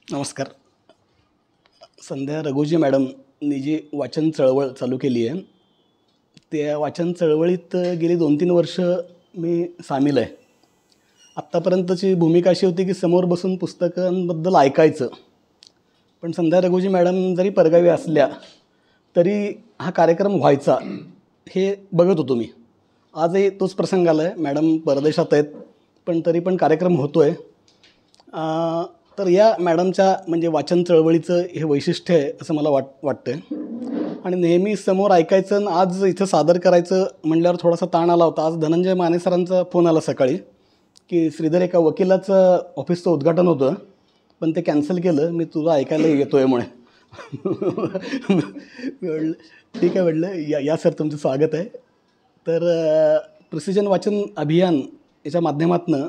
नमस्कार. संध्या रघुजी मॅडमनी जी वाचन चळवळ चालू केली आहे, त्या वाचन चळवळीत गेली 2-3 वर्ष मी सामील आहे. आत्तापर्यंतची भूमिका अशी होती की समोर बसून पुस्तकांबद्दल ऐकायचं. पण संध्या रघुजी मॅडम जरी परगावी असल्या तरी हा कार्यक्रम व्हायचा हे बघत होतो मी. आजही तोच प्रसंग आला आहे. मॅडम परदेशात आहेत, पण तरी पण कार्यक्रम होतो आहे. तर या मॅडमच्या म्हणजे वाचन चळवळीचं हे वैशिष्ट्य आहे असं मला वाटतं आहे. आणि नेहमी समोर ऐकायचं आणि आज इथं सादर करायचं म्हटल्यावर थोडासा ताण आला होता. आज धनंजय माने सरांचा फोन आला सकाळी की श्रीधर एका वकिलाचं ऑफिसचं उद्घाटन होतं, पण ते कॅन्सल केलं, मी तुला ऐकायला येतो आहे म्हणे. म्हटलं ठीक आहे, म्हटलं या सर, तुमचं स्वागत आहे. तर प्रिसिजन वाचन अभियान याच्या माध्यमातून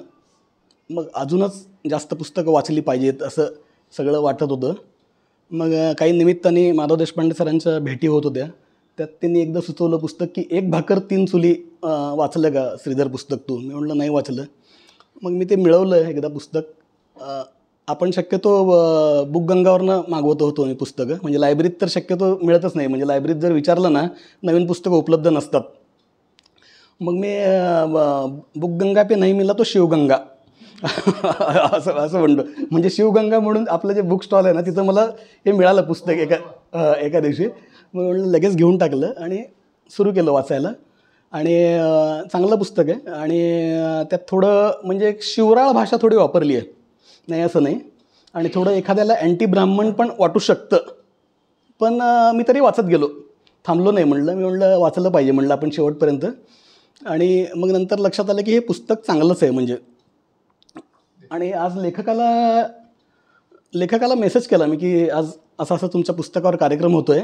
मग अजूनच जास्त पुस्तकं वाचली पाहिजेत असं सगळं वाटत होतं. मग काही निमित्ताने माधव देशपांडे सरांच्या भेटी होत होत्या. त्यात त्यांनी एकदा सुचवलं पुस्तक की एक भाकर तीन चुली वाचलं का श्रीधर पुस्तक तू? मी म्हटलं नाही वाचलं. मग मी ते मिळवलं एकदा पुस्तक. आपण शक्यतो बुकगंगावरनं मागवत होतो मी पुस्तकं, म्हणजे लायब्ररीत तर शक्यतो मिळतच नाही. म्हणजे लायब्ररीत जर विचारलं ना, नवीन पुस्तकं उपलब्ध नसतात. मग मी बुकगंगा पे नाही मिळाला तो शिवगंगा असं म्हणतो. म्हणजे शिवगंगा म्हणून आपलं जे बुक स्टॉल आहे ना, तिथं मला हे मिळालं पुस्तक एका दिवशी. मग म्हणलं लगेच घेऊन टाकलं आणि सुरू केलं वाचायला. आणि चांगलं पुस्तक आहे. आणि त्यात थोडं म्हणजे एक शिवराळ भाषा थोडी वापरली आहे, नाही असं नाही. आणि थोडं एखाद्याला अँटी ब्राह्मण पण वाटू शकतं. पण मी तरी वाचत गेलो, थांबलो नाही. मी म्हणलं वाचलं पाहिजे म्हणलं आपण शेवटपर्यंत. आणि मग नंतर लक्षात आलं की हे पुस्तक चांगलंच आहे म्हणजे. आणि आज लेखकाला मेसेज केला मी की आज असं तुमच्या पुस्तकावर कार्यक्रम होतो आहे.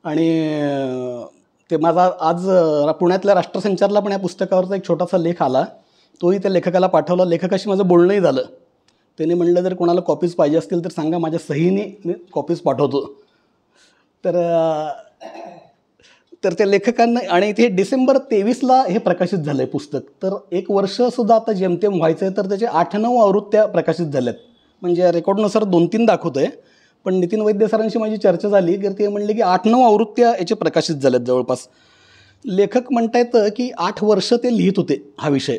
आणि ते माझा आज पुण्यातल्या राष्ट्रसंचारला पण या पुस्तकावरचा एक छोटासा लेख आला, तोही त्या लेखकाला पाठवला. लेखकाशी माझं बोलणंही झालं. त्याने म्हणलं जर कोणाला कॉपीज पाहिजे असतील तर सांगा, माझ्या सहीने मी कॉपीज पाठवतो. तर त्या लेखकांना, आणि ते डिसेंबर 23ला हे प्रकाशित झालं आहे पुस्तक. तर 1 वर्षसुद्धा आता जेमतेम व्हायचं आहे. तर त्याचे 8-9 आवृत्त्या प्रकाशित झाल्यात. म्हणजे रेकॉर्डनुसार 2-3 दाखवतं आहे. पण नितीन वैद्य सरांशी माझी चर्चा झाली तर ते म्हणले की 8-9 आवृत्त्या याचे प्रकाशित झाल्यात जवळपास. लेखक म्हणता येतं की 8 वर्ष ते लिहित होते हा विषय,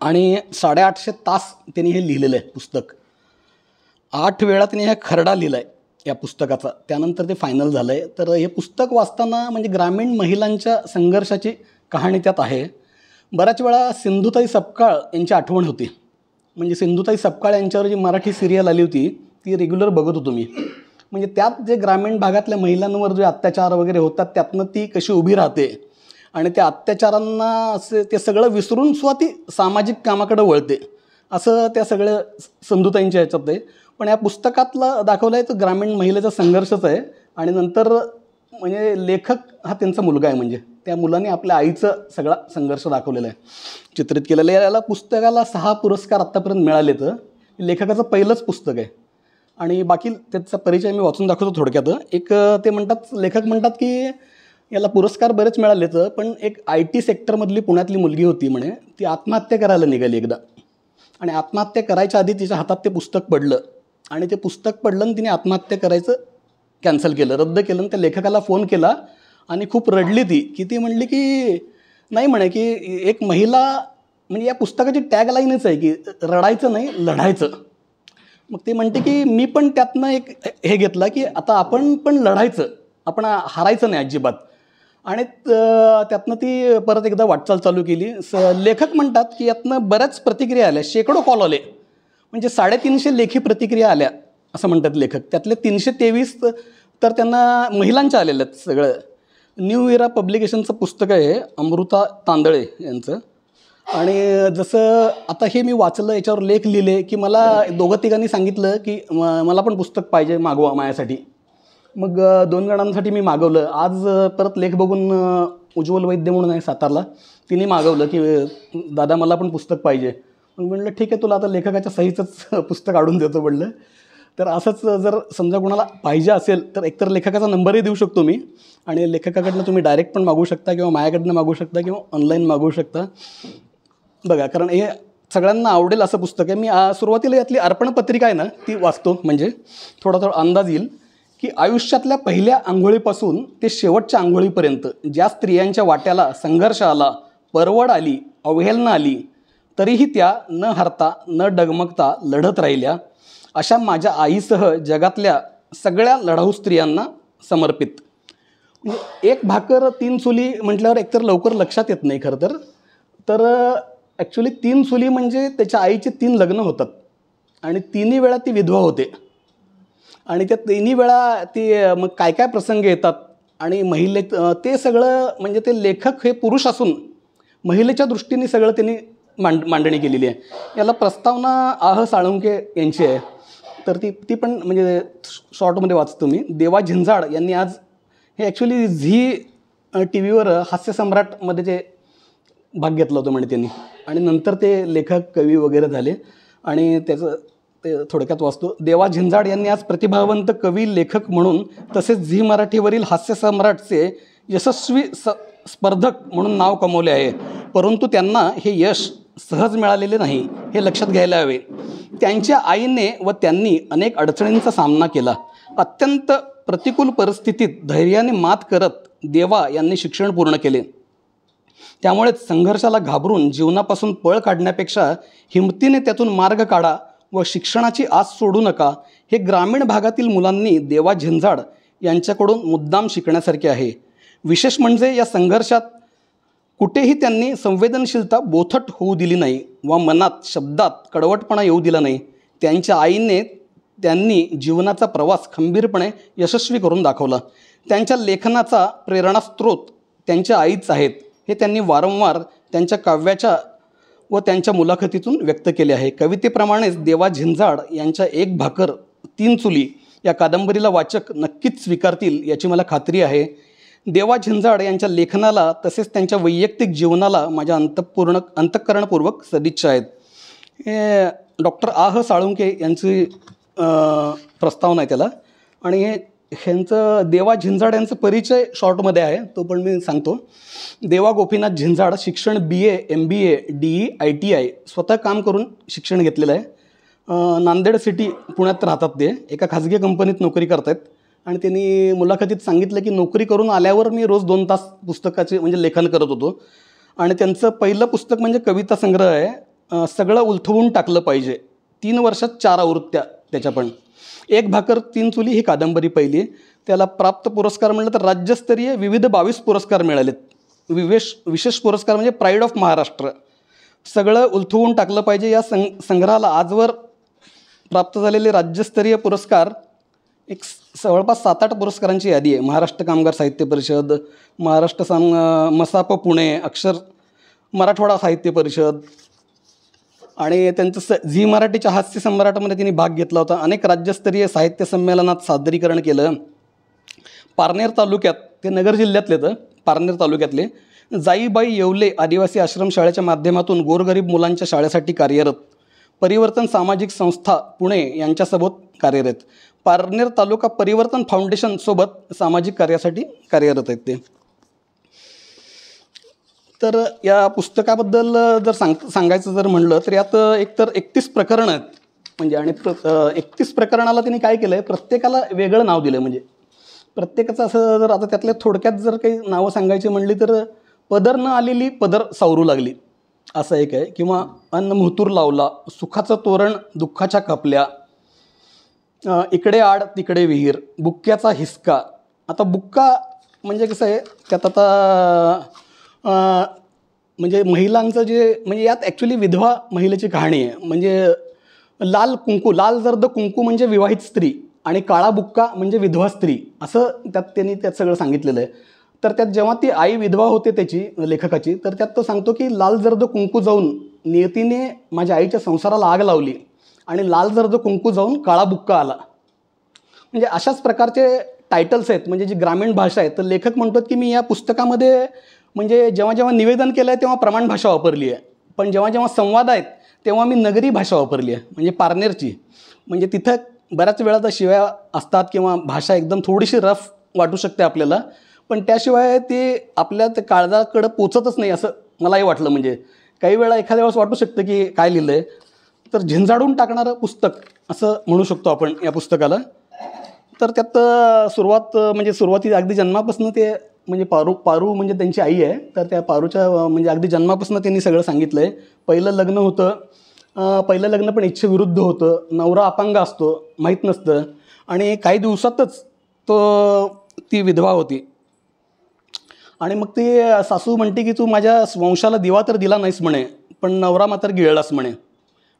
आणि 850 तास त्यांनी हे लिहिलेलं आहे पुस्तक. 8 वेळा त्यांनी हा खरडा लिहिला आहे या पुस्तकाचा. त्यानंतर ते फायनल झालं आहे. तर हे पुस्तक वाचताना म्हणजे ग्रामीण महिलांच्या संघर्षाची कहाणी त्यात आहे. बऱ्याच वेळा सिंधुताई सपकाळ यांची आठवण होती. म्हणजे सिंधुताई सपकाळ यांच्यावर जी मराठी सिरियल आली होती ती रेग्युलर बघत होतो मी. म्हणजे त्यात जे ग्रामीण भागातल्या महिलांवर जे अत्याचार वगैरे होतात त्यातनं ती कशी उभी राहते, आणि त्या अत्याचारांना असे ते सगळं विसरून सुद्धा ती सामाजिक कामाकडे वळते, असं त्या सगळ्या सिंधुताईंच्या ह्याच्यात आहे. पण या पुस्तकातला दाखवलं आहे तर ग्रामीण महिलेचा संघर्षच आहे. आणि नंतर म्हणजे लेखक हा त्यांचा मुलगा आहे, म्हणजे त्या मुलाने आपल्या आईचं सगळा संघर्ष दाखवलेला आहे, चित्रित केलेलं आहे. याला पुस्तकाला 6 पुरस्कार आत्तापर्यंत मिळाले. तर लेखकाचं पहिलंच पुस्तक आहे. आणि बाकी त्याचा परिचय मी वाचून दाखवतो थोडक्यात. एक ते म्हणतात, लेखक म्हणतात की याला पुरस्कार बरेच मिळाले तर, पण एक IT सेक्टरमधली पुण्यातली मुलगी होती म्हणे, ती आत्महत्या करायला निघाली एकदा. आणि आत्महत्या करायच्या आधी तिच्या हातात ते पुस्तक पडलं, आणि ते पुस्तक पडलं आणि तिने आत्महत्या करायचं कॅन्सल केलं, रद्द केलं. आणि त्या लेखकाला फोन केला आणि खूप रडली ती. की ती म्हणली की नाही म्हणे की एक महिला, म्हणजे या पुस्तकाची टॅगलाईनच आहे की रडायचं नाही, लढायचं. मग ते म्हणते की मी पण त्यातनं एक हे घेतलं की आता आपण पण लढायचं, आपण हारायचं नाही अजिबात. आणि त्यातनं ती परत एकदा वाटचाल चालू केली. लेखक म्हणतात की यातनं बऱ्याच प्रतिक्रिया आल्या, शेकडो कॉल आले. म्हणजे 350 लेखी प्रतिक्रिया आल्या असं म्हणतात लेखक. त्यातले 323 तर त्यांना महिलांच्या आलेल्या आहेत सगळं. न्यू इरा पब्लिकेशनचं पुस्तक आहे, अमृता तांदळे यांचं. आणि जसं आता हे मी वाचलं, याच्यावर लेख लिहिले की मला 2-3 सांगितलं की मला पण पुस्तक पाहिजे, मागवा माझ्यासाठी. मग 2 जणांसाठी मी मागवलं. आज परत लेख बघून उज्ज्वल वैद्य म्हणून आहे सातारला, तिने मागवलं की दादा मला पण पुस्तक पाहिजे. मग म्हणलं ठीक आहे, तुला आता लेखकाच्या सहीचंच पुस्तक काढून देतो म्हणलं. तर असंच जर समजा कोणाला पाहिजे असेल तर एकतर लेखकाचा नंबरही देऊ शकतो मी, आणि लेखकाकडनं तुम्ही डायरेक्ट पण मागवू शकता, किंवा माझ्याकडनं मागवू शकता, किंवा ऑनलाईन मागवू शकता. बघा, कारण हे सगळ्यांना आवडेल असं पुस्तक आहे. मी सुरुवातीला यातली अर्पण पत्रिका आहे ना ती वाचतो, म्हणजे थोडा अंदाज येईल की आयुष्यातल्या पहिल्या आंघोळीपासून ते शेवटच्या आंघोळीपर्यंत ज्या स्त्रियांच्या वाट्याला संघर्ष आला, परवड आली, अवहेलना आली, तरीही त्या न हरता न डगमगता लढत राहिल्या, अशा माझ्या आईसह जगातल्या सगळ्या लढाऊ स्त्रियांना समर्पित. म्हणजे एक भाकर तीन चुली म्हटल्यावर एकतर लवकर लक्षात येत नाही खरं तर ॲक्च्युली 3 चुली म्हणजे त्याच्या आईचे 3 लग्न होतात आणि 3ही वेळा ती विधवा होते आणि त्या 3ही वेळा ती मग काय काय प्रसंग येतात आणि ते सगळं म्हणजे ते लेखक हे पुरुष असून महिलेच्या दृष्टीने सगळं त्यांनी मांडणी केलेली आहे. याला प्रस्तावना साळुंखे यांची आहे. तर ती पण म्हणजे शॉर्टमध्ये वाचतो मी. देवा झिंजाड यांनी आज हे ॲक्च्युली झी TV वर हास्यसम्राटमध्ये जे भाग घेतला होता म्हणजे त्यांनी, आणि नंतर ते लेखक कवी वगैरे झाले आणि त्याचं ते थोडक्यात वाचतो. देवा झिंजाड यांनी आज प्रतिभावंत कवी लेखक म्हणून तसेच झी मराठीवरील हास्यसम्राटचे यशस्वी स्पर्धक म्हणून नाव कमवले आहे. परंतु त्यांना हे यश सहज मिळालेले नाही हे लक्षात घ्यायला हवे. त्यांच्या आईने व त्यांनी अनेक अडचणींचा सामना केला. अत्यंत प्रतिकूल परिस्थितीत धैर्याने मात करत देवा यांनी शिक्षण पूर्ण केले. त्यामुळेच संघर्षाला घाबरून जीवनापासून पळ काढण्यापेक्षा हिमतीने त्यातून मार्ग काढा व शिक्षणाची आस सोडू नका हे ग्रामीण भागातील मुलांनी देवा झिंजाड यांच्याकडून मुद्दाम शिकण्यासारखे आहे. विशेष म्हणजे या संघर्षात कुठेही त्यांनी संवेदनशीलता बोथट होऊ दिली नाही व मनात शब्दात कडवटपणा येऊ दिला नाही. त्यांच्या आईने त्यांनी जीवनाचा प्रवास खंबीरपणे यशस्वी करून दाखवला. त्यांच्या लेखनाचा प्रेरणास्रोत त्यांच्या आईच आहेत हे त्यांनी वारंवार त्यांच्या काव्याच्या व त्यांच्या मुलाखतीतून व्यक्त केले आहे. कवितेप्रमाणेच देवा झिंजाड यांच्या एक भाकर तीन चुली या कादंबरीला वाचक नक्कीच स्वीकारतील याची मला खात्री आहे. देवा झिंजाड यांच्या लेखनाला तसेच त्यांच्या वैयक्तिक जीवनाला माझ्या अंतःकरणपूर्वक सदिच्छा आहेत. हे डॉक्टर साळुंखे यांची प्रस्तावना आहे त्याला, आणि ह्यांचं देवा झिंजाड यांचं परिचय शॉर्टमध्ये आहे, तो पण मी सांगतो. देवा गोपीनाथ झिंजाड शिक्षण BA, MBA, DE, ITI स्वतः काम करून शिक्षण घेतलेलं आहे. नांदेड सिटी पुण्यात राहतात. ते एका खाजगी कंपनीत नोकरी करत आहेत आणि त्यांनी मुलाखतीत सांगितलं की नोकरी करून आल्यावर मी रोज 2 तास पुस्तकाचे म्हणजे लेखन करत होतो. आणि त्यांचं पहिलं पुस्तक म्हणजे कविता संग्रह आहे, सगळं उलथवून टाकलं पाहिजे. 3 वर्षात 4 आवृत्त्या त्याच्या पण. एक भाकर तीन चुली ही कादंबरी पहिली. त्याला प्राप्त पुरस्कार म्हणलं तर राज्यस्तरीय विविध 22 पुरस्कार मिळालेत. विशेष पुरस्कार म्हणजे प्राईड ऑफ महाराष्ट्र. सगळं उलथवून टाकलं पाहिजे या संग्रहाला आजवर प्राप्त झालेले राज्यस्तरीय पुरस्कार एक जवळपास 7-8 पुरस्कारांची यादी आहे. महाराष्ट्र कामगार साहित्य परिषद, महाराष्ट्र मसाप पुणे, अक्षर मराठवाडा साहित्य परिषद, आणि त्यांचं झी मराठीच्या हास्य सम्राटामध्ये त्यांनी भाग घेतला होता. अनेक राज्यस्तरीय साहित्य संमेलनात सादरीकरण केलं. पारनेर तालुक्यात, ते नगर जिल्ह्यातले तर पारनेर तालुक्यातले जाईबाई येवले आदिवासी आश्रमशाळेच्या माध्यमातून गोरगरीब मुलांच्या शाळेसाठी कार्यरत. परिवर्तन सामाजिक संस्था पुणे यांच्यासोबत कार्यरत. पारनेर तालुका परिवर्तन फाउंडेशनसोबत सामाजिक कार्यासाठी कार्यरत आहेत ते. तर या पुस्तकाबद्दल जर सांगायचं जर म्हणलं तर यात एकतर 31 प्रकरणं आहेत. म्हणजे आणि 31 प्रकरणाला त्यांनी काय केलं आहे, प्रत्येकाला वेगळं नाव दिलं. म्हणजे प्रत्येकाचं असं जर आता त्यातल्या थोडक्यात जर काही नावं सांगायची म्हणली तर पदर न आलेली पदर सावरू लागली असं एक आहे, किंवा अन्न मुहतूर लावला, सुखाचं तोरण दुःखाच्या कपल्या, इकडे आड तिकडे विहीर, बुक्क्याचा हिसका. आता बुक्का म्हणजे कसं आहे त्यात आता म्हणजे महिलांचं जे म्हणजे यात ॲक्च्युली विधवा महिलेची कहाणी आहे. म्हणजे लाल कुंकू, लाल जर्द कुंकू म्हणजे विवाहित स्त्री आणि काळा बुक्का म्हणजे विधवा स्त्री, असं त्यांनी त्यात सगळं सांगितलेलं आहे. तर त्यात जेव्हा ती आई विधवा होते त्याची लेखकाची, तर त्यात तो सांगतो की लाल जर्द कुंकू जाऊन नियतीने माझ्या आईच्या संसाराला आग लावली आणि लाल जर्द कुंकू जाऊन काळा बुक्का आला. म्हणजे अशाच प्रकारचे टायटल्स आहेत. म्हणजे जी ग्रामीण भाषा आहे, तर लेखक म्हणतात की मी या पुस्तकामध्ये म्हणजे जेव्हा जेव्हा निवेदन केलं आहे तेव्हा प्रमाण भाषा वापरली आहे, पण जेव्हा जेव्हा संवाद आहेत तेव्हा मी नगरी भाषा वापरली आहे, म्हणजे पारनेरची. म्हणजे तिथं बऱ्याच वेळा तर शिव्या असतात किंवा भाषा एकदम थोडीशी रफ वाटू शकते आपल्याला, पण त्याशिवाय ते आपल्या ते काळजाकडं पोचतच नाही असं मलाही वाटलं. म्हणजे काही वेळा एखाद्या वेळेस वाटू शकतं की काय लिहिलं आहे, तर झिंजाडून टाकणारं पुस्तक असं म्हणू शकतो आपण या पुस्तकाला. तर त्यात सुरुवाती अगदी जन्मापासून ते म्हणजे पारू म्हणजे त्यांची आई आहे, तर त्या पारूच्या म्हणजे अगदी जन्मापासून त्यांनी सगळं सांगितलं आहे. पहिलं लग्न होतं, पहिलं लग्न पण इच्छेविरुद्ध होतं. नवरा अपंग असतो, माहीत नसतं, आणि काही दिवसातच ती विधवा होती. आणि मग ती सासू म्हणते की तू माझ्या वंशाला दिवा तर दिला नाहीस म्हणे, पण नवरा मात्र गिळलास म्हणे.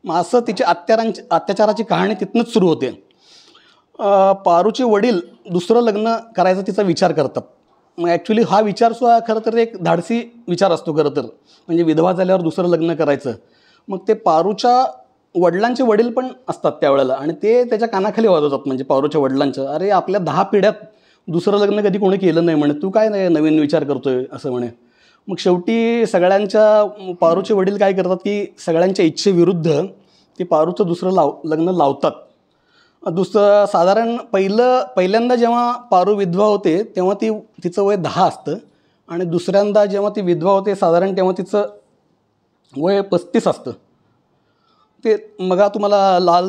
मग असं तिच्या अत्याचाराची कहाणी तिथनंच सुरू होते. पारूचे वडील दुसरं लग्न करायचा तिचा विचार करतात. मग ॲक्च्युली हा विचारसुद्धा खरं तर एक धाडसी विचार असतो खरं तर, म्हणजे विधवा झाल्यावर दुसरं लग्न करायचं. मग ते पारूच्या वडिलांचे वडील पण असतात त्यावेळेला, आणि ते त्याच्या कानाखाली वाजवतात, म्हणजे पारूच्या वडिलांचं, अरे आपल्या 10 पिढ्यात दुसरं लग्न कधी कोणी केलं नाही म्हणे, तू काय नाही नवीन विचार करतोय असं म्हणे. मग शेवटी पारूचे वडील काय करतात की सगळ्यांच्या इच्छेविरुद्ध ते पारूचं दुसरं लग्न लावतात. साधारण पहिल्यांदा जेव्हा पारू विधवा होते तेव्हा तिचं वय 10 असतं, आणि दुसऱ्यांदा जेव्हा ती विधवा होते साधारण तेव्हा तिचं वय 35 असतं. ते मग तुम्हाला लाल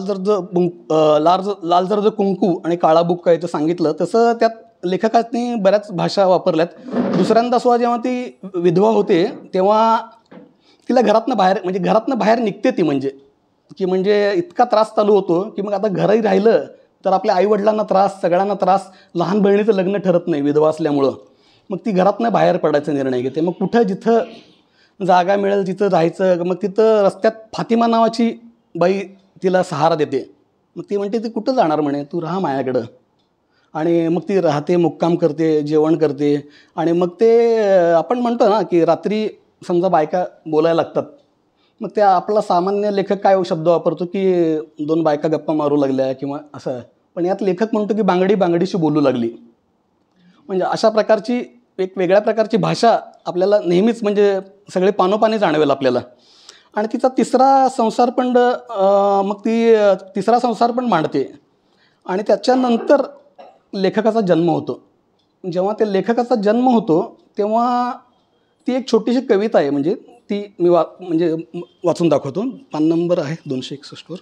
जर कुंकू आणि काळा बुक्का याचं सांगितलं, तसं त्यात लेखकांनी बऱ्याच भाषा वापरल्यात. दुसऱ्यांदा सुद्धा जेव्हा ती विधवा होते तेव्हा तिला घरातनं बाहेर निघते ती, म्हणजे इतका त्रास चालू होतो की मग आता घरही राहिलं तर आपल्या आईवडिलांना त्रास, सगळ्यांना त्रास, लहान बहिणीचं लग्न ठरत नाही विधवा असल्यामुळं. मग ती घरातनं बाहेर पडायचा निर्णय घेते. मग जिथं जागा मिळेल तिथं राहायचं. मग तिथं रस्त्यात फातिमा नावाची बाई तिला सहारा देते. मग ती म्हणते ती कुठं जाणार म्हणे, तू राहा माझ्याकडं. आणि मग ती राहते, मुक्काम करते, जेवण करते. आणि मग ते आपण म्हणतो ना की रात्री समजा बायका बोलायला लागतात, मग त्या आपला सामान्य लेखक काय शब्द वापरतो की 2 बायका गप्पा मारू लागल्या किंवा असं, पण यात लेखक म्हणतो की बांगडीशी बोलू लागली. म्हणजे अशा प्रकारची एक वेगळ्या प्रकारची भाषा आपल्याला नेहमीच म्हणजे सगळे पानोपानी जाणवेल आपल्याला. आणि तिचा तिसरा संसार पण मांडते. आणि त्याच्यानंतर लेखकाचा जन्म होतो. जेव्हा त्या लेखकाचा जन्म होतो तेव्हा ती एक छोटीशी कविता आहे, म्हणजे ती मी वाचून दाखवतो. पान नंबर आहे 261वर.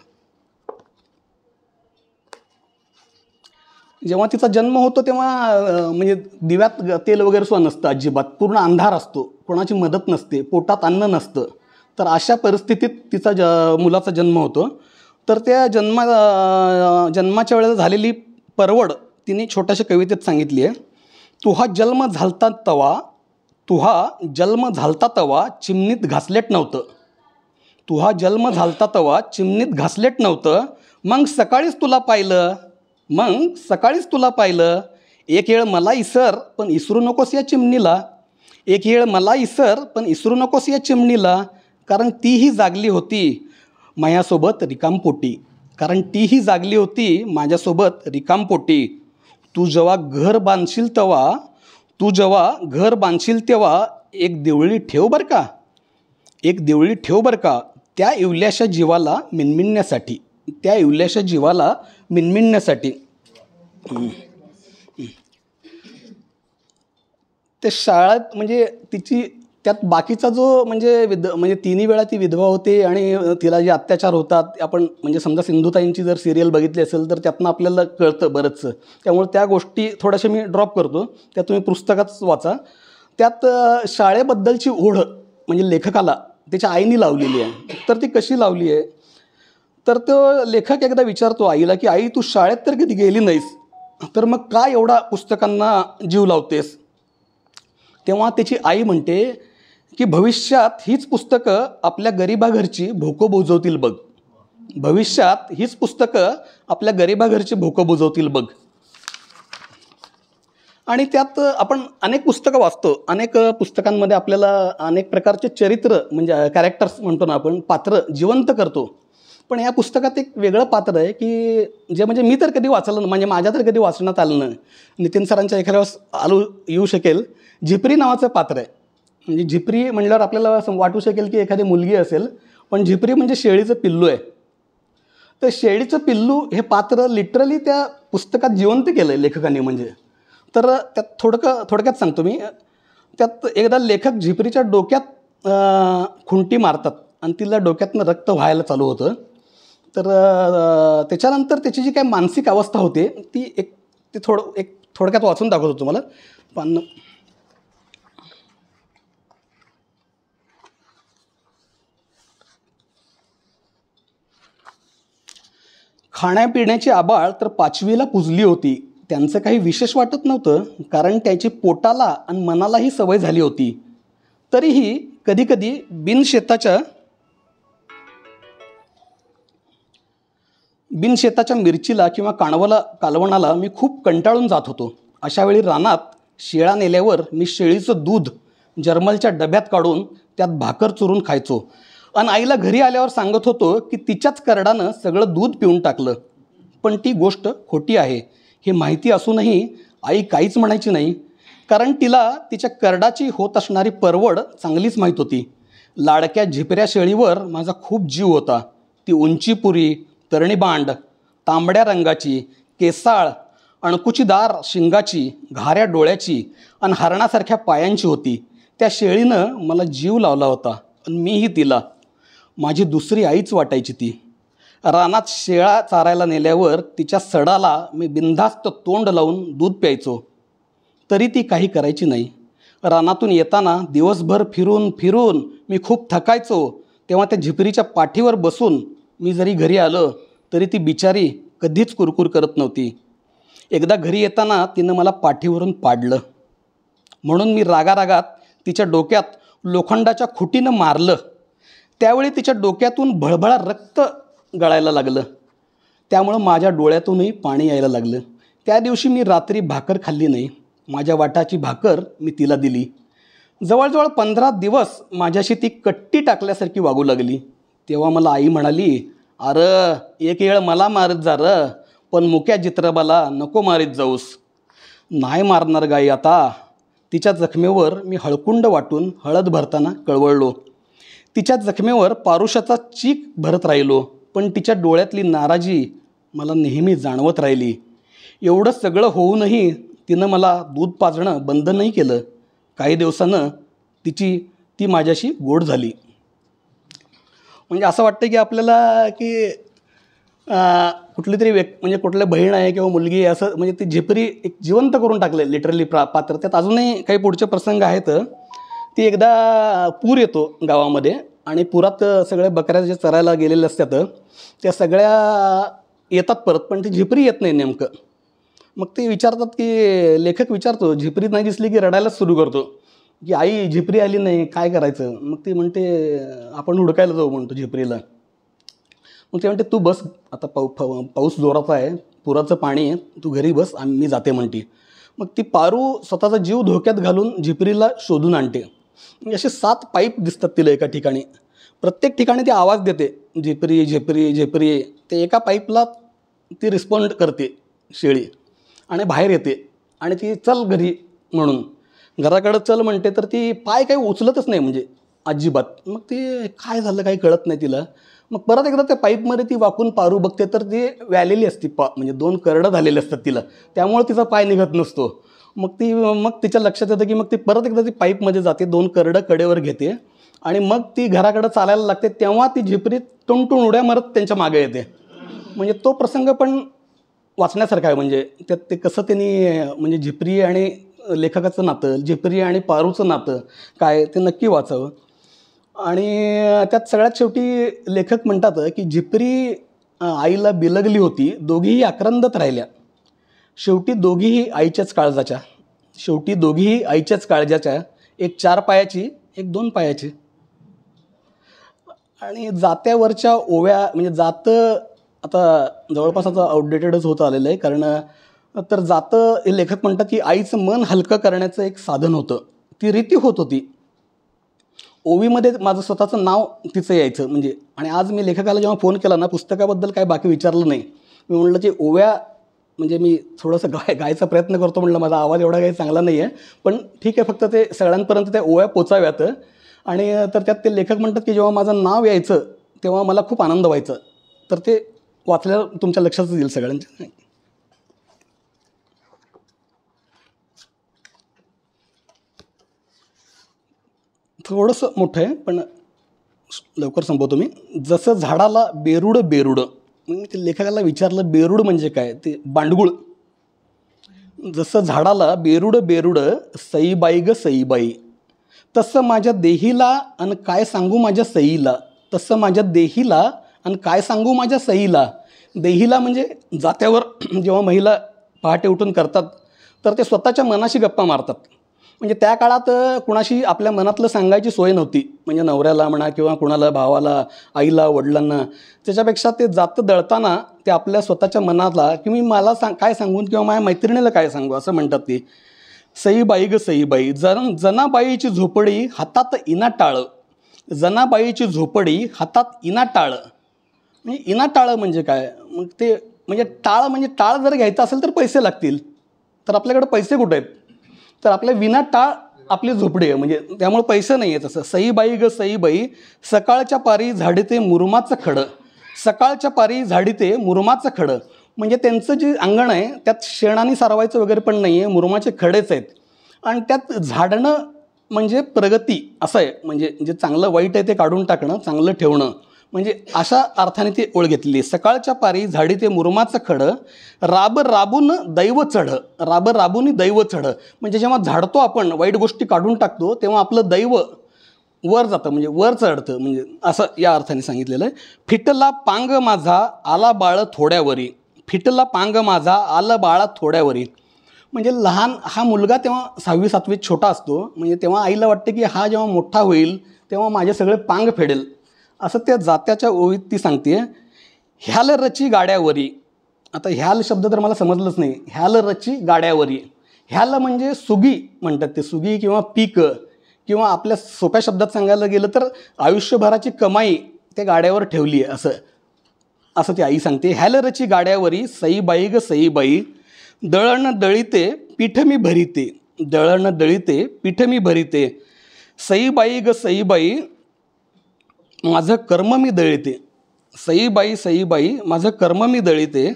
जेव्हा तिचा जन्म होतो तेव्हा म्हणजे दिव्यात तेल वगैरे सुद्धा नसतं अजिबात, पूर्ण अंधार असतो, कोणाची मदत नसते, पोटात अन्न नसतं. तर अशा परिस्थितीत तिचा मुलाचा जन्म होतो. तर त्या जन्माच्या वेळेला झालेली परवड तिने छोट्याशा कवितेत सांगितली आहे. तुहा जन्म झालता तवा चिमणीत घासलेट नव्हतं. तुहा जन्म झालता तवा चिमणीत घासलेट नव्हतं. मग सकाळीच तुला पाहिलं. एक येळ मला इसर पण इसरू नकोस या चिमणीला. एक येळ मला इसर पण इसरू नकोस या चिमणीला. कारण तीही जागली होती माझ्यासोबत रिकामपोटी. तू जेव्हा घर बांधशील तेव्हा एक देवळी ठेव बर का, त्या इवल्याशा जीवाला मिनमिनण्यासाठी. ते शाळेत म्हणजे त्यात बाकीचा जो म्हणजे 3 वेळा ती विधवा होते आणि तिला जे अत्याचार होतात, आपण म्हणजे समजा सिंधुताईंची जर सिरियल बघितली असेल तर त्यातनं आपल्याला कळतं बरंचसं. त्यामुळे त्या गोष्टी थोड्याशा मी ड्रॉप करतो, त्या तुम्ही पुस्तकात वाचा. त्यात शाळेबद्दलची ओढ म्हणजे लेखकाला त्याच्या आईने लावलेली आहे. तर ती कशी लावली आहे, तर तो लेखक एकदा विचारतो आईला की आई तू शाळेत तर कधी गेली नाहीस, तर मग का एवढा पुस्तकांना जीव लावतेस. तेव्हा त्याची आई म्हणते की भविष्यात हीच पुस्तकं आपल्या गरिबाघरची भोकं बुजवतील बघ. आणि त्यात आपण अनेक पुस्तकं वाचतो. अनेक पुस्तकांमध्ये आपल्याला अनेक प्रकारचे चरित्र म्हणजे कॅरेक्टर्स म्हणतो ना आपण, पात्र जिवंत करतो. पण या पुस्तकात एक वेगळं पात्र आहे की जे म्हणजे मी तर कधी वाचलं, म्हणजे माझ्या तर कधी वाचण्यात आलं नाही. नितीन सरांच्या एखाद्या वेळेस येऊ शकेल. झिपरी नावाचं पात्र आहे. म्हणजे झिपरी म्हणल्यावर आपल्याला वाटू शकेल की एखादी मुलगी असेल, पण झिपरी म्हणजे शेळीचं पिल्लू आहे. तर शेळीचं पिल्लू हे पात्र लिटरली त्या पुस्तकात जिवंत केलं आहे लेखकाने. म्हणजे तर त्यात थोडक्यात सांगतो मी. त्यात एकदा लेखक झिपरीच्या डोक्यात खुंटी मारतात आणि तिला डोक्यातनं रक्त व्हायला चालू होतं. तर त्याच्यानंतर त्याची जी काही मानसिक अवस्था होते ती थोडक्यात वाचून दाखवतो तुम्हाला. पण खाण्यापिण्याची आबाळ तर 5वीला पुजली होती. त्यांचं काही विशेष वाटत नव्हतं, कारण त्याची पोटाला आणि मनालाही सवय झाली होती. तरीही कधीकधी बिनशेताच्या मिरचीला किंवा कालवणाला मी खूप कंटाळून जात होतो. अशावेळी रानात शेळा नेल्यावर मी शेळीचं दूध जर्मलच्या डब्यात काढून त्यात भाकर चुरून खायचो आणि आईला घरी आल्यावर सांगत होतो की तिच्याच करडानं सगळं दूध पिऊन टाकलं. पण ती गोष्ट खोटी आहे हे माहिती असूनही आई काहीच म्हणायची नाही, कारण तिला तिच्या करडाची होत असणारी परवड चांगलीच माहीत होती. लाडक्या झिपऱ्या शेळीवर माझा खूप जीव होता. ती उंचीपुरी, तरणीबांड, तांबड्या रंगाची, केसाळ, अणकुचीदार शिंगाची, घाऱ्या डोळ्याची आणि हरणासारख्या पायांची होती. त्या शेळीनं मला जीव लावला होता आणि मीही तिला. माझी दुसरी आईच वाटायची ती. रानात शेळा चारायला नेल्यावर तिच्या सडाला मी बिनधास्त तोंड लावून दूध प्यायचो, तरी ती काही करायची नाही. रानातून येताना दिवसभर फिरून फिरून मी खूप थकायचो, तेव्हा त्या झिपरीच्या पाठीवर बसून मी जरी घरी आलं तरी ती बिचारी कधीच कुरकुर करत नव्हती. एकदा घरी येताना तिनं मला पाठीवरून पाडलं, म्हणून मी रागारागात तिच्या डोक्यात लोखंडाच्या खुटीनं मारलं. त्यावेळी तिच्या डोक्यातून भळभळा रक्त गळायला लागलं. त्यामुळं माझ्या डोळ्यातूनही पाणी यायला लागलं. त्या दिवशी मी रात्री भाकर खाल्ली नाही. माझ्या वाटाची भाकर मी तिला दिली. जवळजवळ 15 दिवस माझ्याशी ती कट्टी टाकल्यासारखी वागू लागली. तेव्हा मला आई म्हणाली, अरे एक वेळ मला मारत जा र, पण मुक्या जित्रबाला नको मारीत जाऊस. नाही मारणार गाई आता. तिच्या जखमेवर मी हळकुंड वाटून हळद भरताना कळवळलो. तिच्या जखमेवर पारुशाचा चीक भरत राहिलो, पण तिच्या डोळ्यातली नाराजी मला नेहमी जाणवत राहिली. एवढं सगळं होऊनही तिनं मला दूध पाजणं बंद नाही केलं. काही दिवसानं ती माझ्याशी गोड झाली. म्हणजे असं वाटतं की आपल्याला की कुठली तरी म्हणजे कुठल्या बहीण आहे किंवा मुलगी आहे असं, म्हणजे ती झिपरी एक जिवंत करून टाकले लिटरली पात्र. त्यात अजूनही काही पुढचे प्रसंग आहेत. ती एकदा पूर येतो गावामध्ये आणि पुरात सगळ्या बकऱ्या जे चरायला गेलेल्या असतात त्या सगळ्या येतात परत, पण ती झिपरी येत नाही नेमकं. मग ते विचारतात की लेखक विचारतो, झिपरी नाही दिसली की रडायलाच सुरू करतो की आई झिपरी आली नाही, काय करायचं. मग ती म्हणते आपण हुडकायला जाऊ म्हणतो झिपरीला. मग ते म्हणते तू बस आता, पाऊस जोराचा आहे, पुराचं पाणी आहे, तू घरी बस, मी जाते म्हणते. मग ती पारू स्वतःचा जीव धोक्यात घालून झिपरीला शोधून आणते. म्हणजे असे 7 पाईप दिसतात तिला एका ठिकाणी. प्रत्येक ठिकाणी ती आवाज देते, झिपरी झिपरी झिपरी. ते एका पाईपला ती रिस्पॉन्ड करते शेळी आणि बाहेर येते आणि ती चल घरी म्हणून घराकडं चल म्हणते, तर ती पाय काही उचलतच नाही म्हणजे अजिबात. मग ती काय झालं काही कळत नाही तिला. मग परत एकदा त्या पाईपमध्ये ती वाकून पारू बघते, तर ती व्यालेली असते म्हणजे 2 करडं झालेले असतात तिला, त्यामुळे तिचा पाय निघत नसतो. मग तिच्या लक्षात येतं की मग ती परत एकदा ती पाईपमध्ये जाते, 2 करडं कडेवर घेते आणि मग ती घराकडं चालायला लागते. तेव्हा ती झिपरी टुणटुण उड्या मारत त्यांच्या मागे येते. म्हणजे तो प्रसंग पण वाचण्यासारखं आहे. म्हणजे त्यात ते कसं त्यांनी म्हणजे झिपरी आणि लेखकाचं नातं, झिपरी आणि पारूचं नातं काय ते नक्की वाचावं. आणि त्यात सगळ्यात शेवटी लेखक म्हणतात की झिपरी आईला बिलगली होती, दोघीही आक्रंदत राहिल्या. शेवटी दोघीही आईच्याच काळजाच्या, एक 4 पायाची, एक 2 पायाची. आणि जात्यावरच्या ओव्या म्हणजे जातं आता जवळपास आता आउटडेटेडच होत आलेलं आहे. कारण तर जातं हे लेखक म्हणतात की आईचं मन हलकं करण्याचं एक साधन होतं. ती रीती होत होती. ओवीमध्ये माझं स्वतःचं नाव तिचं यायचं म्हणजे. आणि आज मी लेखकाला जेव्हा फोन केला ना, पुस्तकाबद्दल काय बाकी विचारलं नाही. मी म्हटलं की ओव्या म्हणजे मी थोडंसं गायचा प्रयत्न करतो म्हटलं, माझा आवाज एवढा काही चांगला नाही आहे, पण ठीक आहे, फक्त ते सगळ्यांपर्यंत त्या ओव्या पोचाव्यात. आणि तर त्यात ते लेखक म्हणतात की जेव्हा माझं नाव यायचं तेव्हा मला खूप आनंद व्हायचा. तर ते वाचल्यावर तुमच्या लक्षातच येईल सगळ्यांच्या. थोडंसं मोठं आहे पण लवकर संपवतो मी. जसं झाडाला बेरूड बेरूड, मग मी ते लेखकाला विचारलं बेरूड म्हणजे काय, ते बांडगुळ. जसं झाडाला बेरूड बेरूड सईबाई ग सईबाई, तसं माझ्या देहीला आणि काय सांगू माझ्या सईला, तसं माझ्या देहीला आणि काय सांगू माझ्या सईला. देहीला म्हणजे जात्यावर जेव्हा महिला पहाटे उठून करतात तर ते स्वतःच्या मनाशी गप्पा मारतात. म्हणजे त्या काळात कुणाशी आपल्या मनातलं सांगायची सोय नव्हती, म्हणजे नवऱ्याला म्हणा किंवा कुणाला, भावाला, आईला, वडिलांना. त्याच्यापेक्षा ते जातं दळताना ते आपल्या स्वतःच्या मनातला की मी मला काय सांगून किंवा माझ्या मैत्रिणीला काय सांगू असं म्हणतात ती. सईबाई ग सईबाई, जनाबाईची झोपडी हातात इना टाळ, जनाबाईची झोपडी हातात इना टाळ. म्हणजे इना टाळ म्हणजे काय, मग ते म्हणजे टाळ म्हणजे टाळ जर घ्यायचं असेल तर पैसे लागतील, तर आपल्याकडे पैसे कुठे आहेत, तर आपल्या विना टाळ आपली झोपडी आहे, म्हणजे त्यामुळे पैसे नाही आहेत. असं सईबाई ग सईबाई, सकाळच्या पारी झाडीते मुरुमाचं खडं, सकाळच्या पारी झाडीते मुरुमाचं खडं. म्हणजे त्यांचं जे अंगण आहे त्यात शेणाने सारवायचं वगैरे पण नाही आहे, मुरुमाचे खडेच आहेत. आणि त्यात झाडणं म्हणजे प्रगती असं आहे, म्हणजे जे चांगलं वाईट आहे ते काढून टाकणं, चांगलं ठेवणं, म्हणजे अशा अर्थाने ती ओळ घेतली. सकाळच्या पारी झाडी ते मुरुमाचं खडं, राब राबून दैव चढ, राब राबून दैव चढ. म्हणजे जेव्हा झाडतो आपण, वाईट गोष्टी काढून टाकतो, तेव्हा आपलं दैव वर जातं, म्हणजे वर चढतं, म्हणजे असं या अर्थाने सांगितलेलं आहे. फिटला पांग माझा आला बाळ थोड्यावरी, फिटला पांग माझा आला बाळा थोड्यावरी. म्हणजे लहान हा मुलगा तेव्हा 6वी 7वीत छोटा असतो, म्हणजे तेव्हा आईला वाटते की हा जेव्हा मोठा होईल तेव्हा माझे सगळे पांग फेडेल, असं त्या जात्याच्या ओळीत ती सांगते. ह्याल रची गाड्यावरी, आता ह्याल शब्द तर मला समजलंच नाही, ह्याल रची गाड्यावरी. ह्याल म्हणजे सुगी म्हणतात, ते सुगी किंवा पीक, किंवा आपल्या सोप्या शब्दात सांगायला गेलं तर आयुष्यभराची कमाई त्या गाड्यावर ठेवली आहे, असं असं ती आई सांगते. ह्याल रची गाड्यावरी सईबाई ग सईबाई, दळण दळीते पीठ मी भरीते, दळण दळीते पीठ मी भरीते. सईबाई ग सईबाई, माझं कर्म मी दळीते, सईबाई सईबाई माझं कर्म मी दळीते.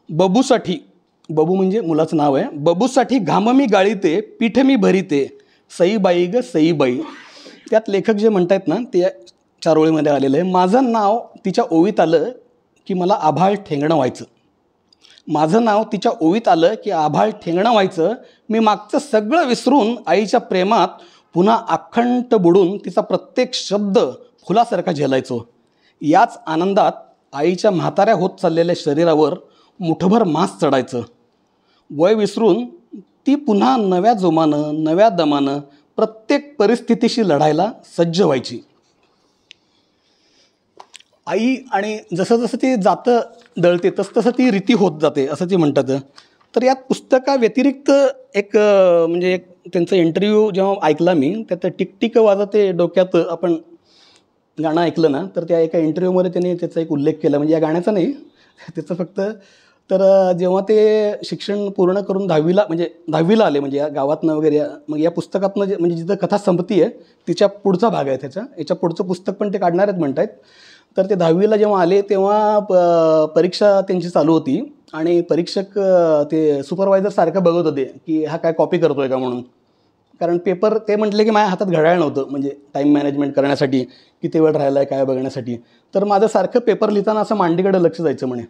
बबूसाठी, बबू म्हणजे मुलाचं नाव आहे, बबूसाठी घाम मी गाळीते पीठ मी भरीते. सईबाई ग सईबाई. त्यात लेखक जे म्हणतायत ना ते 4 ओळीमध्ये आलेलं आहे. माझं नाव तिच्या ओवीत आलं की मला आभाळ ठेंगणं व्हायचं, माझं नाव तिच्या ओवीत आलं की आभाळ ठेंगणं व्हायचं. मी मागचं सगळं विसरून आईच्या प्रेमात पुन्हा अखंड बुडून तिचा प्रत्येक शब्द फुलासारखा झेलायचो. याच आनंदात आईच्या म्हाताऱ्या होत चाललेल्या शरीरावर मुठभर मांस चढायचं. वय विसरून ती पुन्हा नव्या जोमानं, नव्या दमानं प्रत्येक परिस्थितीशी लढायला सज्ज व्हायची. आई आणि जसं जसं ती जातं दळते तसं ती रीती होत जाते असं ती म्हणतात. तर यात पुस्तकाव्यतिरिक्त एक म्हणजे एक त्यांचा इंटरव्ह्यू जेव्हा ऐकला मी, त्यात टिकटिक वाजते डोक्यात आपण गाणं ऐकलं ना, तर त्या एका इंटरव्ह्यूमध्ये त्यांनी त्याचा एक उल्लेख केला, म्हणजे या गाण्याचा नाही त्याचं फक्त. तर जेव्हा ते शिक्षण पूर्ण करून 10वीला आले, म्हणजे या गावातनं वगैरे, मग या पुस्तकातनं म्हणजे जिथं कथा संपती आहे तिच्या पुढचा भाग आहे त्याचा, याच्या पुढचं पुस्तक पण ते काढणार आहेत म्हणत आहेत. तर ते 10वीला जेव्हा आले तेव्हा परीक्षा त्यांची चालू होती आणि परीक्षक ते सुपरवायझर सारखं बघत होते की हा काय कॉपी करतो आहे का म्हणून. कारण पेपर ते म्हटले की माझ्या हातात घड्याळ नव्हतं, म्हणजे टाईम मॅनेजमेंट करण्यासाठी, किती वेळ राहिला आहे काय बघण्यासाठी. तर माझं सारखं पेपर लिहिताना असं मांडीकडे लक्ष जायचं म्हणे.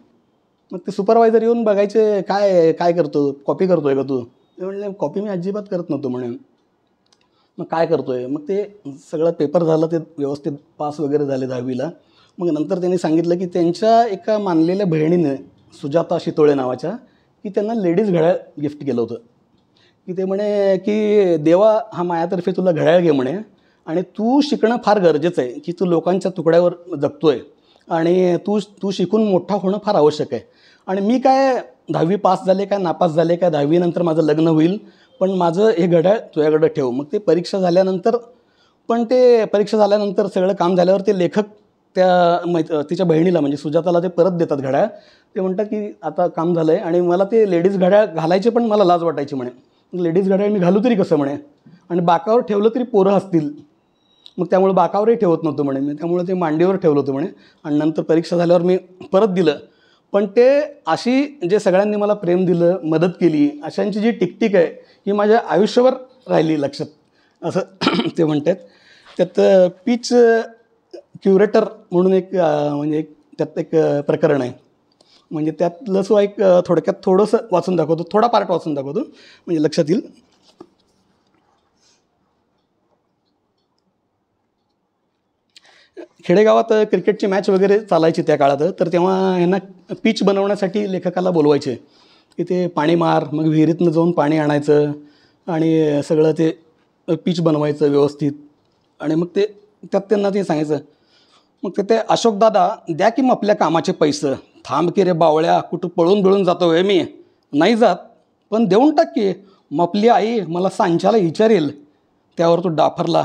मग ते सुपरवायझर येऊन बघायचे, काय काय करतो, कॉपी करतो आहे का तू. ते म्हणले कॉपी मी अजिबात करत नव्हतो म्हणे. मग काय करतो आहे. मग ते सगळं पेपर झालं, ते व्यवस्थित पास वगैरे झाले 10वीला. मग नंतर त्यांनी सांगितलं की त्यांच्या एका मानलेल्या बहिणीने, सुजाता शितोळे नावाच्या, की त्यांना लेडीज घड्याळ गिफ्ट केलं होतं. की ते म्हणे की देवा हा मायातर्फे तुला घड्याळ घे म्हणे, आणि तू शिकणं फार गरजेचं आहे, की तू लोकांच्या तुकड्यावर जगतो आहे आणि तू शिकून मोठा होणं फार आवश्यक आहे. आणि मी काय 10वी पास झाले काय नापास झाले काय, 10वी नंतर माझं लग्न होईल, पण माझं हे घड्याळ तुझ्याकडं ठेव. मग ते परीक्षा झाल्यानंतर, सगळं काम झाल्यावर ते लेखक तिच्या बहिणीला म्हणजे सुजाताला ते परत देतात घड्याळ. ते म्हणतात की आता काम झालं आहे आणि मला ते लेडीज घड्याळ घालायचे पण मला लाज वाटायची म्हणे. लेडीज घड्याळ मी घालू तरी कसं म्हणे, आणि बाकावर ठेवलं तरी पोरं असतील, मग त्यामुळे बाकावरही ठेवत नव्हतं म्हणे मी, त्यामुळे ते मांडीवर ठेवलं होतं म्हणे. आणि नंतर परीक्षा झाल्यावर मी परत दिलं. पण ते अशी जे सगळ्यांनी मला प्रेम दिलं, मदत केली, अशांची जी टिकटिक आहे ही माझ्या आयुष्यभर राहिली लक्षात, असं ते म्हणतात. त्यात पीच क्युरेटर म्हणून एक म्हणजे एक त्यात एक प्रकरण आहे. म्हणजे त्यातलं सो एक थोडक्यात थोडंसं वाचून दाखवतो, थोडा पार्ट वाचून दाखवतो म्हणजे लक्षात येईल. खेडेगावात क्रिकेटची मॅच वगैरे चालायची त्या काळात. तर तेव्हा ह्यांना पिच बनवण्यासाठी लेखकाला बोलवायचे की ते पाणी मार, मग विहिरीतनं जाऊन पाणी आणायचं आणि सगळं ते पिच बनवायचं व्यवस्थित. आणि मग ते त्यात त्यांना ते सांगायचं. मग ते अशोकदादा द्या की मग आपल्या कामाचे पैसे. थांब की रे बावळ्या, कुठं पळून बिळून जातो आहे मी? नाही जात, पण देऊन टाक की. मग आपली आई मला सांच्याला विचारेल. त्यावर तो डाफरला,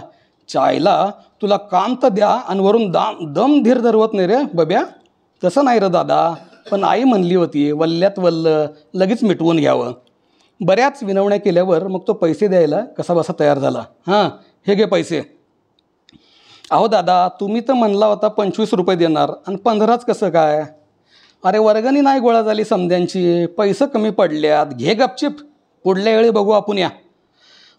चायला तुला काम तर द्या आणि वरून दम धीर धरवत नाही रे बब्या. तसं नाही रे दादा, पण आई म्हणली होती वल्ल्यात वल्ल लगेच मिटवून घ्यावं. बऱ्याच विनवण्या केल्यावर मग तो पैसे द्यायला कसा बसा तयार झाला. हां, हे घे पैसे. अहो दादा, तुम्ही तर म्हणला होता 25 रुपये देणार आणि 15च कसं काय? अरे वर्गणी नाही गोळा झाली समध्यांची, पैसे कमी पडल्यात, घे गपचिप, पुढल्या वेळी बघू आपण या.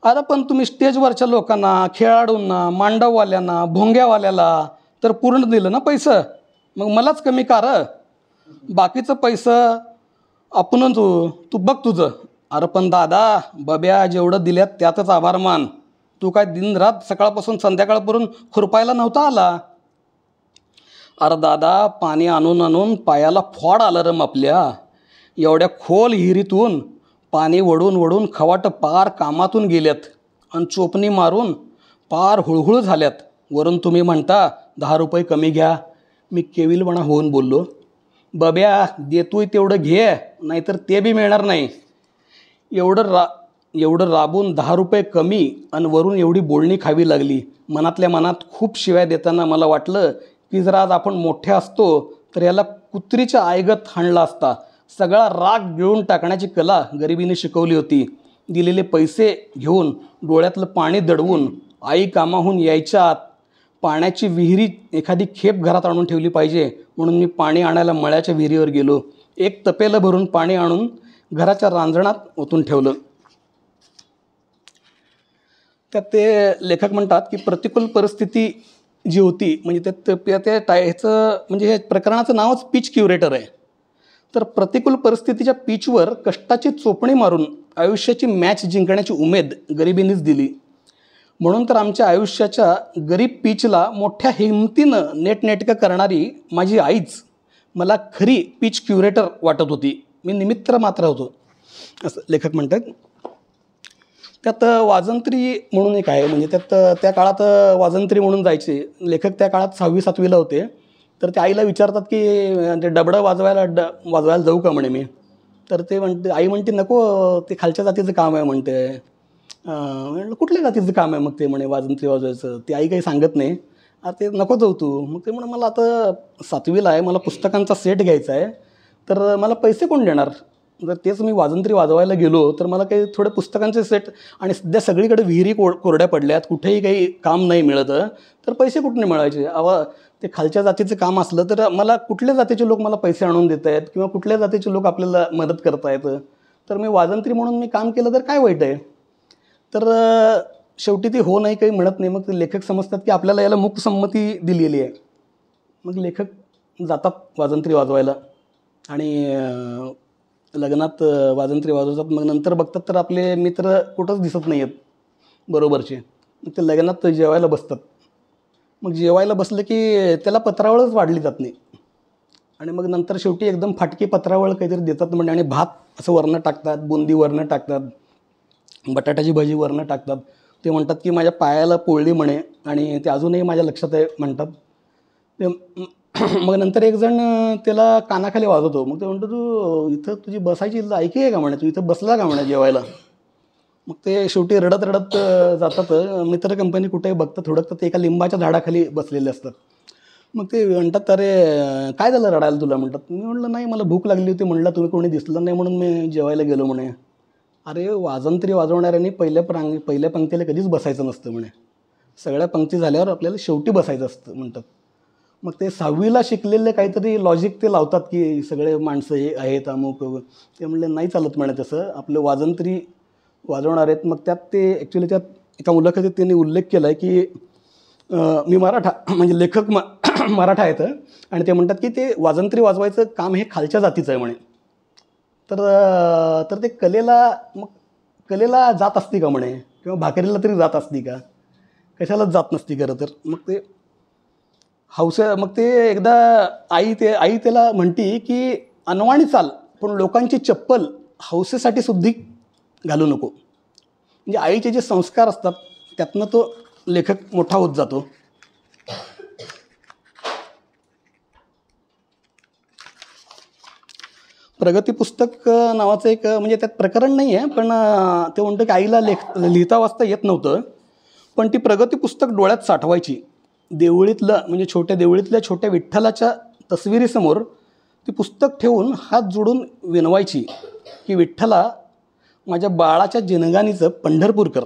अरे पण तुम्ही स्टेजवरच्या लोकांना, खेळाडूंना, मांडववाल्यांना, भोंग्यावाल्याला तर पूर्ण दिलं ना पैसे, मग मलाच कमी कार? बाकीचं पैसं आपणच तू बघ तुझं. अरे पण दादा, बब्या जेवढं दिल्यात त्यातच आभार मान. तू काय दिन रात सकाळपासून संध्याकाळपर्यंत खुरपायला नव्हता आला. अरे दादा, पाणी आणून आणून पायाला फोड आलं रम आपल्या. एवढ्या खोल हिरीतून पाणी वडून वडून खवाटं पार कामातून गेल्यात आणि चोपणी मारून पार हुळहुळ झाल्यात. वरून तुम्ही म्हणता 10 रुपये कमी घ्या. मी केविलपणा होऊन बोललो, बब्या देतोय तेवढं घे, नाहीतर ते बी मिळणार नाही. एवढं राबून 10 रुपये कमी आणि वरून एवढी बोलणी खावी लागली. मनातल्या मनात खूप शिव्या देताना मला वाटलं की जर आज आपण मोठे असतो तर याला कुत्रीच्या आयगत हाणला असता. सगळा राग गिळून टाकण्याची कला गरिबीने शिकवली होती. दिलेले पैसे घेऊन डोळ्यातलं पाणी दडवून आई कामाहून यायच्या आत पाण्याची विहिरी एखादी खेप घरात आणून ठेवली पाहिजे म्हणून मी पाणी आणायला मळ्याच्या विहिरीवर गेलो. एक तपेलं भरून पाणी आणून घराच्या रांजणात ओतून ठेवलं. त्यात ते लेखक म्हणतात की प्रतिकूल परिस्थिती जी होती, म्हणजे ह्याचं म्हणजे हे प्रकरणाचं नावच पिच क्युरेटर आहे. तर प्रतिकूल परिस्थितीच्या पिचवर कष्टाची चोपणी मारून आयुष्याची मॅच जिंकण्याची उमेद गरिबीनेच दिली. म्हणून तर आमच्या आयुष्याच्या गरीब पिचला मोठ्या हिमतीनं नेटनेटकं करणारी माझी आईच मला खरी पिच क्युरेटर वाटत होती. मी निमित्त मात्र होतो, असं लेखक म्हणतात. त्यात वाजंत्री म्हणून एक आहे. म्हणजे त्यात त्या काळात वाजंत्री म्हणून जायचे. लेखक त्या काळात 6वी-7वीला होते. तर ते आईला विचारतात की ते डबडं वाजवायला जाऊ का म्हणे मी. तर ते आई म्हणते नको, ते खालच्या जातीचं काम आहे म्हणते. म्हणलं कुठल्या जातीचं काम आहे मग ते म्हणे वाजंत्री वाजवायचं. ती आई काही सांगत नाही. ते नको जाऊ तू. मग ते म्हणे मला आता 7वीला आहे, मला पुस्तकांचा सेट घ्यायचा आहे, तर मला पैसे कोण देणार? जर तेच मी वाजंत्री वाजवायला गेलो तर मला काही थोडे पुस्तकांचे सेट, आणि सध्या सगळीकडे विहिरी कोरड्या पडल्यात, कुठेही काही काम नाही मिळत, तर पैसे कुठून मिळायचे? ते खालच्या जातीचं काम असलं तर मला कुठल्या जातीचे लोक मला पैसे आणून देत आहेत किंवा कुठल्या जातीचे लोक आपल्याला मदत करत आहेत? तर मी वाजंत्री म्हणून मी काम केलं तर काय वाईट आहे? तर शेवटी ती हो नाही काही म्हणत नाही. मग लेखक समजतात की आपल्याला याला मूकसंमती दिलेली आहे. मग लेखक जातात वाजंत्री वाजवायला आणि लग्नात वाजंत्री वाजवतात. मग नंतर बघतात तर आपले मित्र कुठंच दिसत नाही आहेत बरोबरचे. मग ते लग्नात जेवायला बसतात. मग जेवायला बसलं की त्याला पत्रावळच वाढली जात नाही. आणि मग नंतर शेवटी एकदम फाटकी पत्रावळ काहीतरी देतात म्हणजे, आणि भात असं वरनं टाकतात, बुंदी वरनं टाकतात, बटाट्याची भाजी वरनं टाकतात. ते म्हणतात की माझ्या पायाला पोळली म्हणे आणि ते अजूनही माझ्या लक्षात आहे म्हणतात ते. मग नंतर एक जण त्याला कानाखाली वाजवतो. मग ते म्हणतो तू इथं तुझी बसायची लायकी आहे का म्हणे, तू इथं बसला का म्हणे जेवायला? मग ते शेवटी रडत रडत जातात. मित्र कंपनी कुठेही बघतात हुडकतात, ते एका लिंबाच्या झाडाखाली बसलेले असतात. मग ते म्हणतात अरे काय झालं रडायला तुला? म्हणतात. मी म्हटलं नाही, मला भूक लागली होती, म्हणलं तुम्ही कोणी दिसलं नाही म्हणून मी जेवायला गेलो म्हणे. अरे वाजंत्री वाजवणाऱ्यांनी पहिल्या पंक्तीला कधीच बसायचं नसतं म्हणे, सगळ्या पंक्ती झाल्यावर आपल्याला शेवटी बसायचं असतं म्हणतात. मग ते 6वीला शिकलेले काहीतरी लॉजिक ते लावतात की सगळे माणसं हे आहेत अमुक. ते म्हणले नाही चालत म्हणे तसं, आपलं वाजंत्री वाजवणार आहेत. मग त्यात ते ॲक्च्युली त्यात एका मुलाखतीत त्यांनी उल्लेख केला आहे की मी मराठा म्हणजे लेखक मराठा आहेत आणि ते म्हणतात की ते वाजंत्री वाजवायचं काम हे खालच्या जातीचं आहे म्हणे. तर ते कलेला जात असती का म्हणे, किंवा भाकरीला तरी जात असती का, कशालाच जात नसती खरं तर. मग ते एकदा आई त्याला म्हणती की अनवाणी चाल, पण लोकांची चप्पल हौसेसाठी सुद्धा घालू नको. म्हणजे आईचे जे संस्कार असतात त्यातनं तो लेखक मोठा होत जातो. प्रगती पुस्तक नावाचं एक म्हणजे त्यात प्रकरण नाही आहे, पण ते म्हणतं की आईला लिहिता वाचता येत नव्हतं, पण ती प्रगती पुस्तक डोळ्यात साठवायची. म्हणजे छोट्या देवळीतल्या छोट्या विठ्ठलाच्या तस्विरीसमोर ती पुस्तक ठेवून हात जोडून विनवायची की विठ्ठला माझ्या बाळाच्या जिनगानीचं पंढरपूर कर,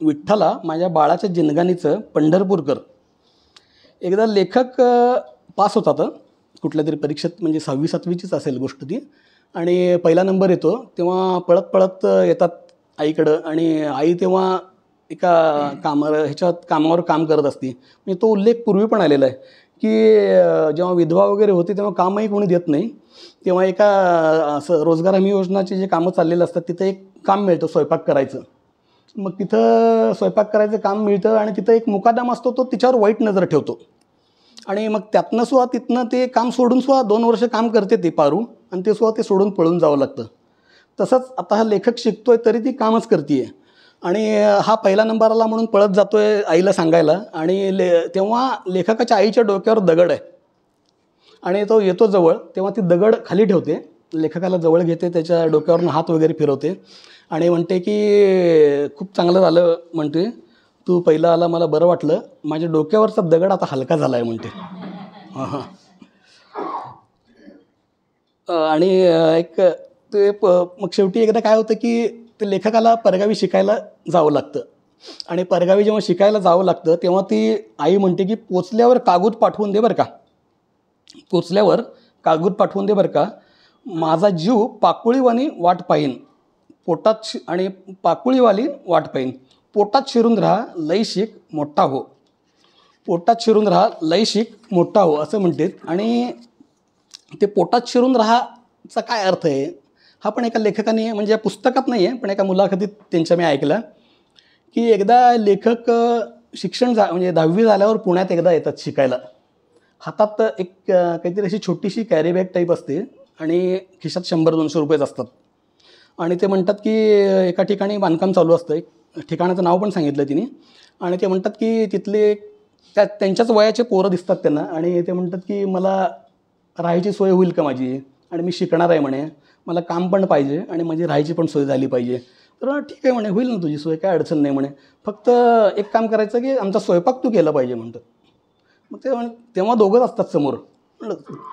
विठ्ठला माझ्या बाळाच्या जिनगानीचं पंढरपूर कर. एकदा लेखक पास होतात कुठल्या तरी परीक्षेत, म्हणजे 6वी-7वीचीच असेल गोष्ट ती, आणि पहिला नंबर येतो. तेव्हा पळत पळत येतात आईकडं, आणि आई तेव्हा एका कामावर काम करत असते. म्हणजे तो उल्लेख पूर्वी पण आलेला आहे की जेव्हा विधवा वगैरे होती तेव्हा कामही कोणी देत नाही. तेव्हा एका असं रोजगार हमी योजनाचे जे कामं चाललेलं असतात तिथं एक काम मिळतं स्वयंपाक करायचं. मग तिथं स्वयंपाक करायचं काम मिळतं आणि तिथं एक मुकादम असतो, तो तिच्यावर वाईट नजर ठेवतो. आणि मग तिथनं ते काम सोडून 2 वर्ष काम करते ती पारू, आणि ते सोडून पळून जावं लागतं. तसंच आता हा लेखक शिकतोय तरी ती कामच करते आहे, आणि हा पहिला नंबर आला म्हणून पळत जातोय आईला सांगायला. आणि तेव्हा लेखकाच्या आईच्या डोक्यावर दगड आहे, आणि तो येतो जवळ, तेव्हा ती दगड खाली ठेवते, लेखकाला जवळ घेते, त्याच्या डोक्यावरून हात वगैरे फिरवते आणि म्हणते की खूप चांगलं झालं, म्हणते तू पहिला आला, मला बरं वाटलं, माझ्या डोक्यावरचा दगड आता हलका झाला आहे म्हणते. आणि मग शेवटी एकदा काय होतं की ते लेखकाला परगावी शिकायला जावं लागतं, आणि परगावी जेव्हा शिकायला जावं लागतं तेव्हा ती आई म्हणते की पोचल्यावर कागद पाठवून दे बरं का, माझा जीव पाकुळीवाणी वाट पाहीन, पाकुळीवाली वाट पाहीन, पोटात शिरून राहा लय शिक मोठा हो, असं म्हणते. आणि ते पोटात शिरून राहाचा काय अर्थ आहे हा पण एका लेखकाने, म्हणजे या पुस्तकात नाही आहे पण एका मुलाखतीत त्यांच्या मी ऐकला की एकदा लेखक म्हणजे 10वी झाल्यावर पुण्यात एकदा येतात शिकायला. हातात एक काहीतरी अशी छोटीशी कॅरी बॅग टाईप असते आणि खिशात 100-200 रुपयेच असतात. आणि ते म्हणतात की एका ठिकाणी बांधकाम चालू असतं, एक ठिकाणाचं नाव पण सांगितलं तिने, आणि ते म्हणतात की तिथले त्यांच्याच वयाचे पोरं दिसतात त्यांना, आणि ते म्हणतात की मला राहायची सोय होईल का माझी, आणि मी शिकणार आहे म्हणे, मला काम पण पाहिजे आणि माझी राहायची पण सोय झाली पाहिजे. तर ठीक आहे म्हणे, होईल ना तुझी सोय, काय अडचण नाही म्हणे, फक्त एक काम करायचं की आमचा स्वयंपाक तू केला पाहिजे म्हणतात. मग तेव्हा दोघंच असतात समोर,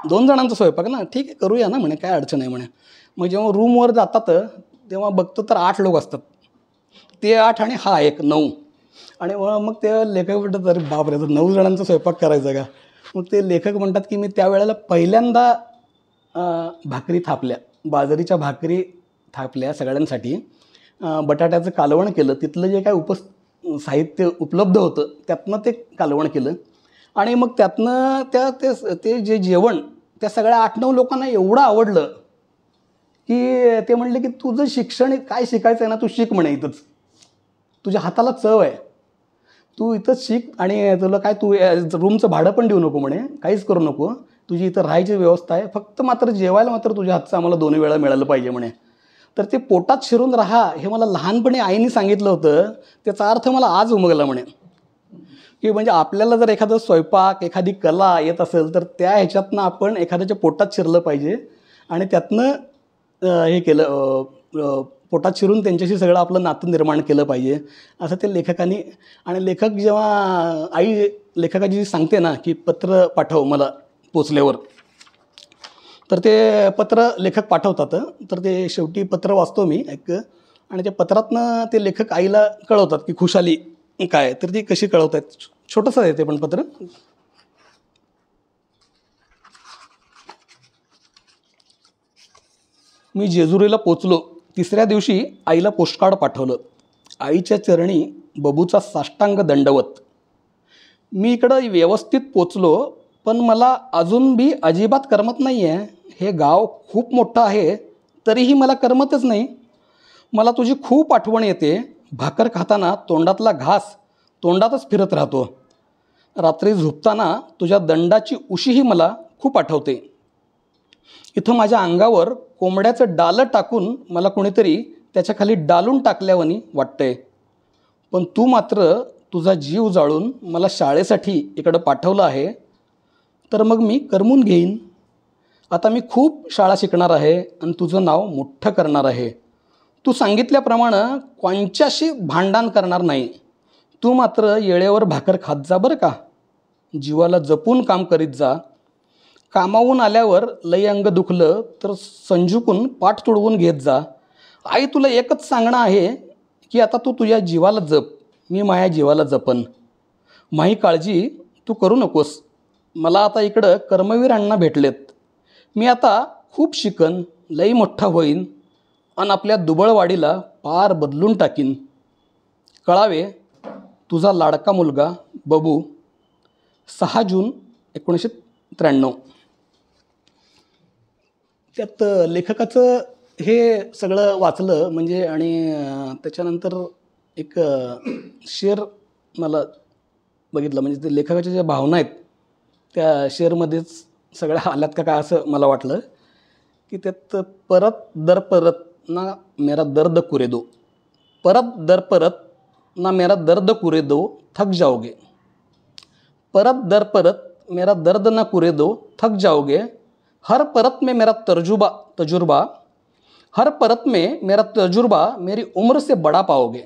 2 जणांचा स्वयंपाक ना, ठीक आहे करूया ना म्हणे, काय अडचण आहे म्हणे. मग जेव्हा रूमवर जातात तेव्हा बघतो तर 8 लोक असतात, ते 8 आणि हा एक 9. आणि मग ते लेखक म्हणतात अरे बापरे, तर 9 जणांचा स्वयंपाक करायचा का. मग ते लेखक म्हणतात की मी त्यावेळेला पहिल्यांदा भाकरी थापल्या, बाजरीच्या भाकरी थापल्या सगळ्यांसाठी, बटाट्याचं कालवण केलं, तिथलं जे काय साहित्य उपलब्ध होतं त्यातनं ते कालवण केलं, आणि मग त्यातनं ते जे जेवण त्या सगळ्या 8-9 लोकांना एवढं आवडलं की ते म्हणले की तुझं शिक्षण काय शिकायचं आहे ना, तू शिक म्हणे, इथंच तुझ्या हाताला चव आहे, तू इथंच शिक, आणि तुला काय तू रूमचं भाडं पण देऊ नको म्हणे, काहीच करू नको, तुझी इथं राहायची व्यवस्था आहे, फक्त मात्र जेवायला मात्र तुझ्या हातचं आम्हाला 2 वेळा मिळालं पाहिजे म्हणे. तर ते पोटात शिरून राहा हे मला लहानपणी आईने सांगितलं होतं, त्याचा अर्थ मला आज उमगला म्हणे, की म्हणजे आपल्याला जर एखादं स्वयंपाक, एखादी कला येत असेल तर त्या ह्याच्यातनं आपण एखाद्याच्या पोटात शिरलं पाहिजे, आणि त्यातनं हे केलं, पोटात शिरून त्यांच्याशी सगळं आपलं नातं निर्माण केलं पाहिजे, असं ते लेखकाने. आणि लेखक जेव्हा आई लेखकाची सांगते ना की पत्र पाठव मला पोचल्यावर, तर ते पत्र लेखक पाठवतात. तर ते शेवटी पत्र वाचतो मी एक, आणि त्या पत्रातनं ते लेखक आईला कळवतात की खुशाली काय, तर ती कशी कळवत आहेत. छोटंसं येते पण पत्र. मी जेजुरीला पोचलो, 3ऱ्या दिवशी आईला पोस्टकार्ड पाठवलं. आईच्या चरणी बबूचा साष्टांग दंडवत. मी इकडं व्यवस्थित पोचलो, पण मला अजून बी अजिबात करमत नाही आहे. हे गाव खूप मोठं आहे, तरीही मला करमतच नाही. मला तुझी खूप आठवण येते. भाकर खाताना तोंडातला घास तोंडातच फिरत राहतो. रात्री झोपताना तुझ्या दंडाची उशीही मला खूप आठवते. इथं माझ्या अंगावर कोंबड्याचं डालं टाकून मला कोणीतरी त्याच्याखाली डालून टाकल्यावानी वाटतंय. पण तू मात्र तुझा जीव जाळून मला शाळेसाठी इकडं पाठवलं आहे, तर मग मी करमून घेईन. आता मी खूप शाळा शिकणार आहे आणि तुझं नाव मोठं करणार आहे. तू सांगितल्याप्रमाणे कोणच्याशी भांडण करणार नाही. तू मात्र येळेवर भाकर खात जा बरं का. जीवाला जपून काम करीत जा. कामावून आल्यावर लई अंग दुखलं तर संजुकून पाठ तुडवून घेत जा. आई तुला एकच सांगणं आहे की आता तू तुझ्या जीवाला जप, मी माझ्या जीवाला जपन. माही काळजी तू करू नकोस. मला आता इकडं कर्मवीर अण्णा भेटलेत. मी आता खूप शिकन, लई मोठा होईन आणि आपल्या दुबळवाडीला पार बदलून टाकीन. कळावे, तुझा लाडका मुलगा बबू. 6 जून 1993. त्यात लेखकाचं हे सगळं वाचलं म्हणजे आणि त्याच्यानंतर एक शेर मला बघितलं, म्हणजे ते लेखकाच्या ज्या भावना आहेत त्या शेअरमध्येच सगळ्या आल्यात का काय असं मला वाटलं. की त्यात परत दर परत ना मेरा दर्द कुरे दो, परत दर परत ना मेरा दर्द कुरे दो, थक जाओगे. परत दर परत मेरा दर्द ना कुरे दो, थक जाओगे. हर परत में मेरा तजुर्बा, हर परत में मेरा तजुर्बा मेरी उम्र से बड़ा पाओगे.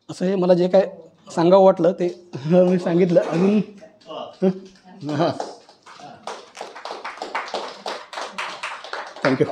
असं हे मला जे काय सांगावं वाटलं ते मी सांगितलं. अजून हां, थँक्यू.